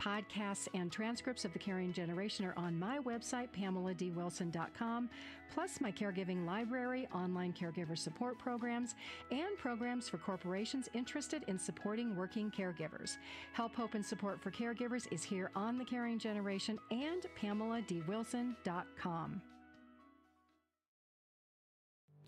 Podcasts and transcripts of The Caring Generation are on my website, PamelaDWilson.com, plus my caregiving library, online caregiver support programs, and programs for corporations interested in supporting working caregivers. Help, hope, and support for caregivers is here on The Caring Generation and PamelaDWilson.com.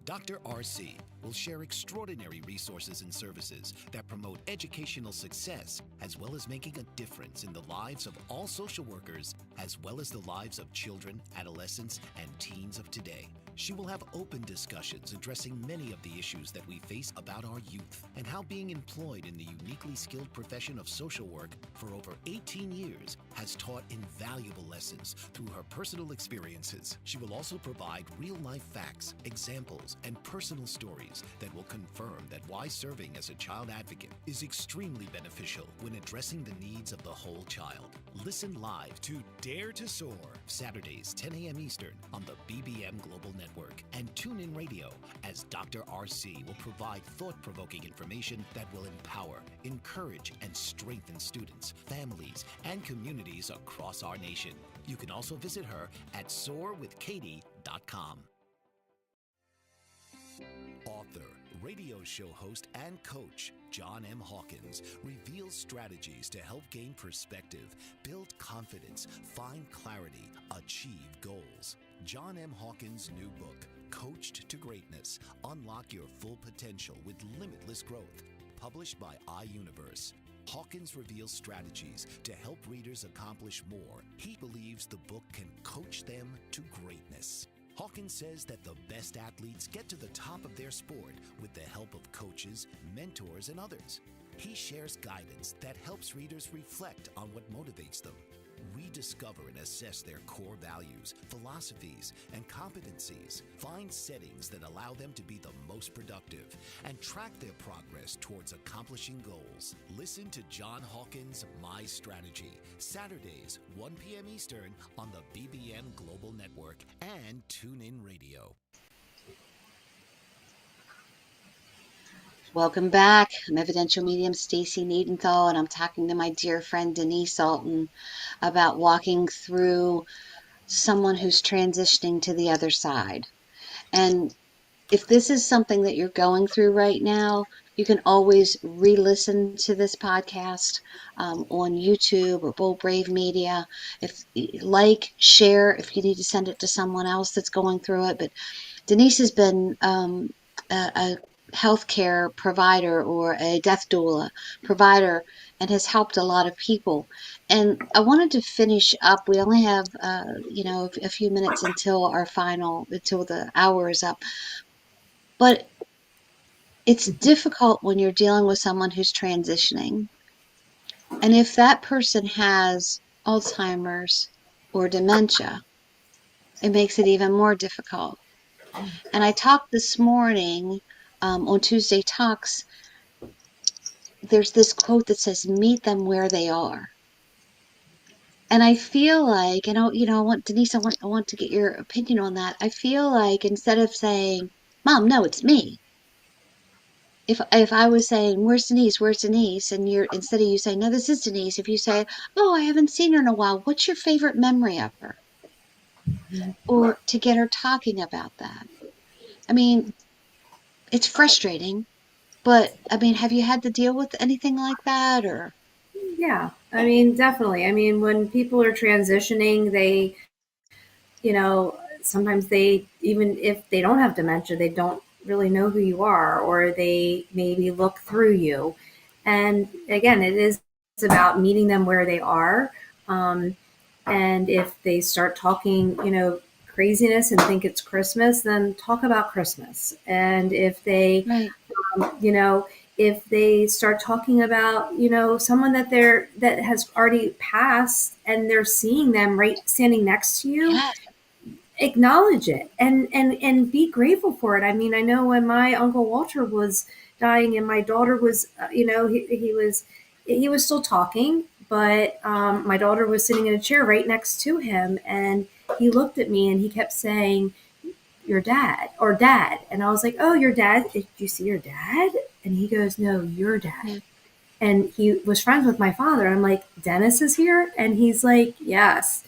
Dr. RC will share extraordinary resources and services that promote educational success, as well as making a difference in the lives of all social workers, as well as the lives of children, adolescents, and teens of today. She will have open discussions addressing many of the issues that we face about our youth and how being employed in the uniquely skilled profession of social work for over 18 years has taught invaluable lessons through her personal experiences. She will also provide real-life facts, examples, and personal stories that will confirm that why serving as a child advocate is extremely beneficial when addressing the needs of the whole child. Listen live to Dare to Soar, Saturdays 10 a.m. Eastern on the BBM Global Network, and tune in radio as Dr. RC will provide thought-provoking information that will empower, encourage, and strengthen students, families, and communities across our nation. You can also visit her at soarwithkatie.com. Author, radio show host, and coach John M. Hawkins reveals strategies to help gain perspective, build confidence, find clarity, achieve goals. John M. Hawkins' new book, Coached to Greatness: Unlock Your Full Potential with Limitless Growth, published by iUniverse. Hawkins reveals strategies to help readers accomplish more. He believes the book can coach them to greatness. Hawkins says that the best athletes get to the top of their sport with the help of coaches, mentors, and others. He shares guidance that helps readers reflect on what motivates them. Rediscover and assess their core values, philosophies, and competencies. Find settings that allow them to be the most productive and track their progress towards accomplishing goals. Listen to John Hawkins' My Strategy, Saturdays, 1 p.m. Eastern on the BBM Global Network and TuneIn Radio. Welcome back. I'm Evidential Medium Stacy Niedenthal, and I'm talking to my dear friend Denise Aulton about walking through someone who's transitioning to the other side. And if this is something that you're going through right now, you can always re-listen to this podcast on YouTube or Bold Brave Media. If share, if you need to send it to someone else that's going through it. But Denise has been a healthcare provider or a death doula provider and has helped a lot of people. And I wanted to finish up. We only have, a few minutes until the hour is up. But it's difficult when you're dealing with someone who's transitioning. And if that person has Alzheimer's or dementia, it makes it even more difficult. And I talked this morning on Tuesday Talks. There's this quote that says, meet them where they are. And I feel like, and I want Denise, I want to get your opinion on that. I feel like instead of saying, Mom, no, it's me. If I was saying, where's Denise? And instead of you saying, no, this is Denise, if you say, oh, I haven't seen her in a while, what's your favorite memory of her? Or to get her talking about that. I mean, it's frustrating, but I mean, have you had to deal with anything like that or? Yeah, I mean, definitely. I mean, when people are transitioning, they, sometimes they, even if they don't have dementia, they don't really know who you are, or they maybe look through you. And again, it is about meeting them where they are. And if they start talking, craziness and think it's Christmas, then talk about Christmas. And if they, Right. you know, if they start talking about, someone that has already passed and they're seeing them right standing next to you, Yes. acknowledge it and be grateful for it. I mean, I know when my Uncle Walter was dying and my daughter was, he was still talking, but my daughter was sitting in a chair right next to him, and he looked at me and he kept saying, your dad or dad. And I was like, oh, your dad? Did you see your dad? And he goes, no, your dad. Yeah. And he was friends with my father. I'm like, Dennis is here? And he's like, yes.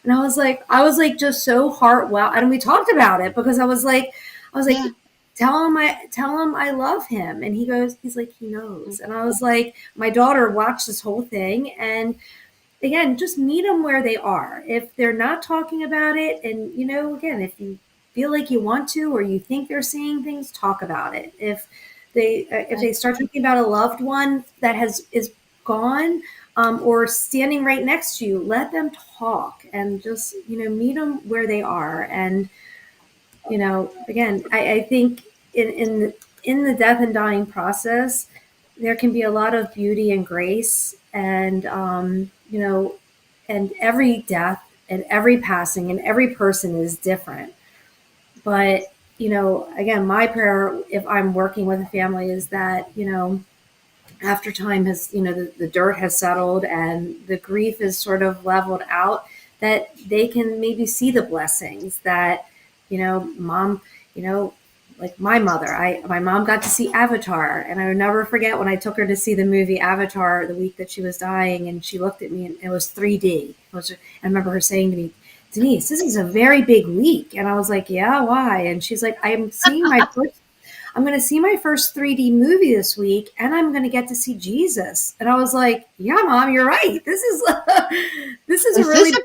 And I was like just so heartwell. And we talked about it because I was like, Yeah. tell him I love him. And he's like, he knows. And I was like, my daughter watched this whole thing, and again, just meet them where they are. If they're not talking about it, and again, if you feel like you want to or you think they're seeing things, talk about it. If they start talking about a loved one that is gone, or standing right next to you, let them talk and just meet them where they are. And again, I think in the death and dying process, there can be a lot of beauty and grace, and and every death and every passing and every person is different. But again, my prayer, if I'm working with a family, is that after time has, the dirt has settled and the grief is sort of leveled out, that they can maybe see the blessings that, mom, like my mother, my mom got to see Avatar, and I would never forget when I took her to see the movie Avatar the week that she was dying, and she looked at me and it was 3D. I remember her saying to me, Denise, this is a very big week. And I was like, yeah, why? And she's like, I'm going to see my first 3D movie this week, and I'm going to get to see Jesus. And I was like, yeah, Mom, you're right. This is a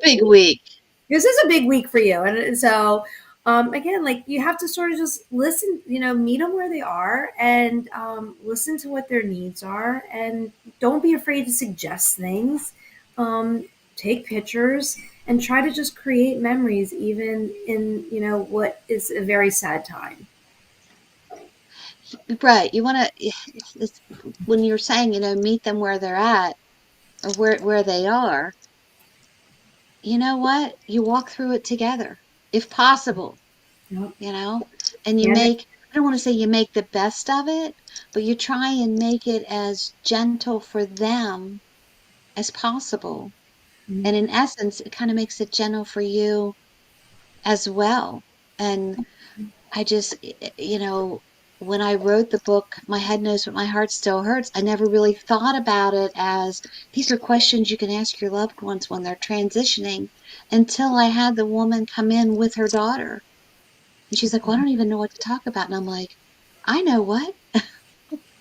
big week. This is a big week for you. And so, again, like, you have to sort of just listen, meet them where they are, and listen to what their needs are, and don't be afraid to suggest things. Take pictures and try to just create memories, even in, what is a very sad time. Right. You want to, when you're saying, meet them where they're at or where they are, you know what? You walk through it together, if possible, Yep. you know, and you And make, I don't want to say you make the best of it, but you try and make it as gentle for them as possible. And in essence, it kind of makes it gentle for you as well. And I just, when I wrote the book, My Head Knows But My Heart Still Hurts, I never really thought about it as these are questions you can ask your loved ones when they're transitioning until I had the woman come in with her daughter. And she's like, well, I don't even know what to talk about. And I'm like, I know what.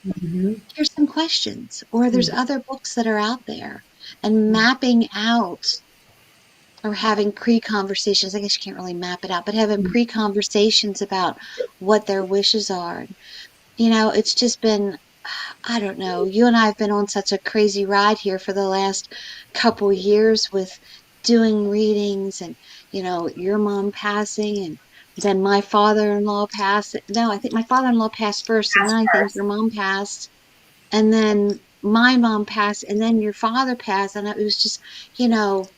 Mhm. Here's some questions. Or there's Mhm. other books that are out there. And mapping out or having pre-conversations, I guess you can't really map it out, but having pre-conversations about what their wishes are. It's just been, I don't know, you and I have been on such a crazy ride here for the last couple years with doing readings and, your mom passing and then my father-in-law passed. No, I think my father-in-law passed first and then Ask I think first. your mom passed and then my mom passed and then your father passed. And it was just, you know,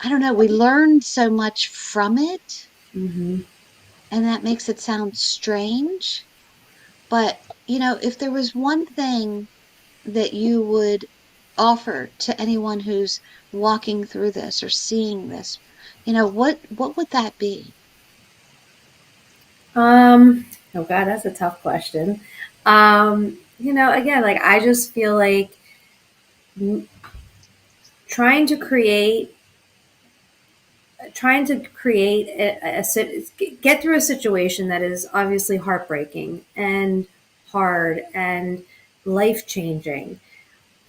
I don't know, we learned so much from it Mhm. and that makes it sound strange. But, if there was one thing that you would offer to anyone who's walking through this or seeing this, what would that be? Oh God, that's a tough question. Again, like I just feel like trying to create get through a situation that is obviously heartbreaking and hard and life changing,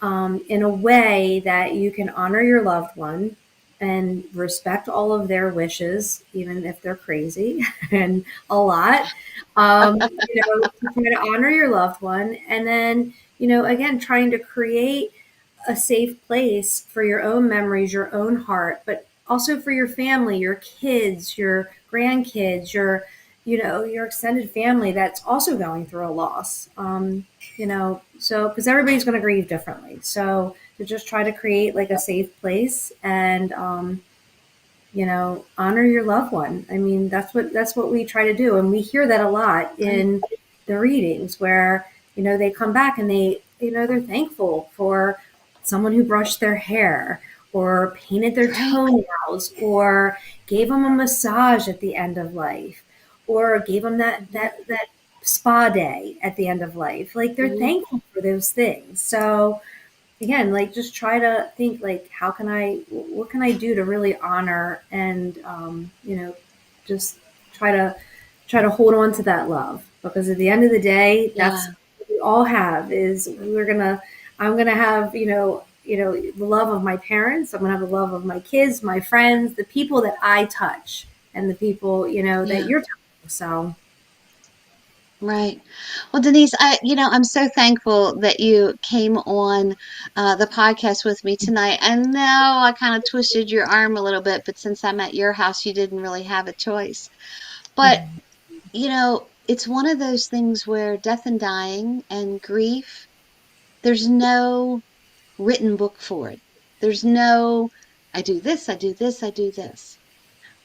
in a way that you can honor your loved one and respect all of their wishes, even if they're crazy and a lot. To try to honor your loved one, and then again, trying to create a safe place for your own memories, your own heart, but also for your family, your kids, your grandkids, your extended family that's also going through a loss. So because everybody's going to grieve differently. So to just try to create like a safe place and, honor your loved one. I mean, that's what we try to do. And we hear that a lot Right, in the readings where, they come back and they're thankful for someone who brushed their hair or painted their right, toenails or gave them a massage at the end of life or gave them that spa day at the end of life. Like they're mhm, thankful for those things. So again, like just try to think like what can I do to really honor and just try to hold on to that love, because at the end of the day, that's yeah, what we all have. Is I'm gonna have the love of my parents. I'm gonna have the love of my kids, my friends, the people that I touch, and the people that yeah. you're touching. So Right. Well, Denise, I'm so thankful that you came on the podcast with me tonight. I know I kind of twisted your arm a little bit, but since I'm at your house, you didn't really have a choice. But, it's one of those things where death and dying and grief, there's no written book for it. There's no, I do this, I do this, I do this.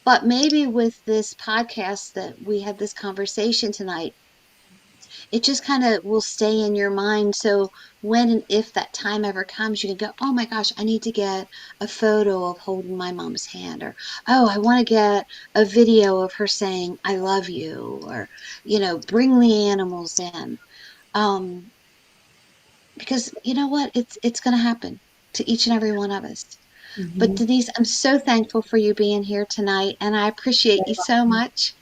But maybe with this podcast that we had this conversation tonight, it just kind of will stay in your mind. So when and if that time ever comes, you can go, oh my gosh, I need to get a photo of holding my mom's hand, or oh, I want to get a video of her saying, I love you, or, bring the animals in. Um, because you know what? It's going to happen to each and every one of us. But mhm. Denise, I'm so thankful for you being here tonight, and I appreciate you so much.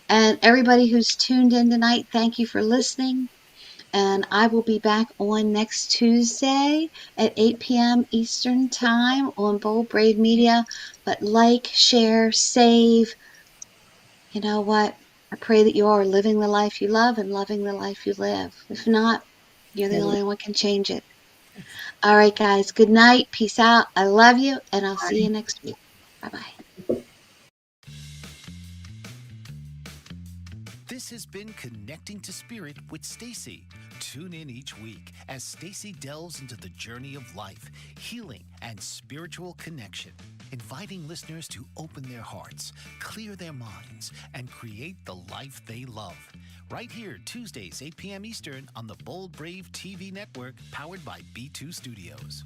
And everybody who's tuned in tonight, thank you for listening. And I will be back on next Tuesday at 8 p.m. Eastern Time on Bold Brave Media. But like, share, save. You know what? I pray that you are living the life you love and loving the life you live. If not, you're the only one can change it. All right, guys. Good night. Peace out. I love you, and I'll see you next week. Bye bye. This has been Connecting to Spirit with Stacy. Tune in each week as Stacy delves into the journey of life, healing, and spiritual connection, inviting listeners to open their hearts, clear their minds, and create the life they love. Right here, Tuesdays, 8 p.m. Eastern on the Bold Brave TV network, powered by B2 Studios.